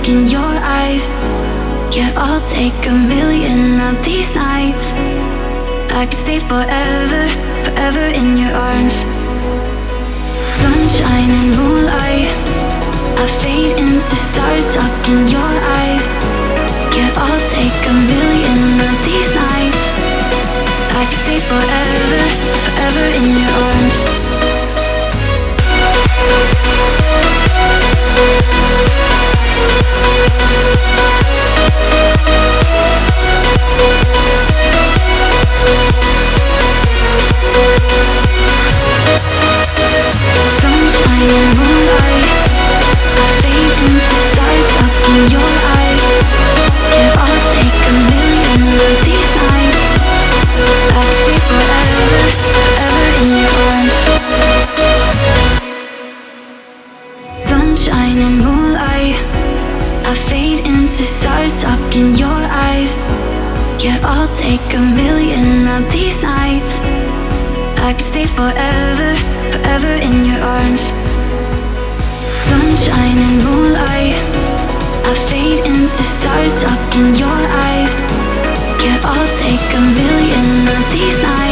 stuck in your eyes. Yeah, I'll take a million of these nights. I could stay forever, forever in your arms. Sunshine and moonlight, I fade into stars stuck in your eyes. Yeah, I'll take a million of these nights. I could stay forever, forever in your arms. Sunshine and moonlight, I fade into stars stuck in your eyes. Yeah, I'll take a million of these nights. I could stay forever, forever in your arms. Sunshine and moonlight, I fade into stars stuck in your eyes. Yeah, I'll take a million of these nights. I could stay forever, forever in your arms. Sunshine and moonlight, I fade into stars stuck in your eyes. Yeah, I'll take a million of these nights.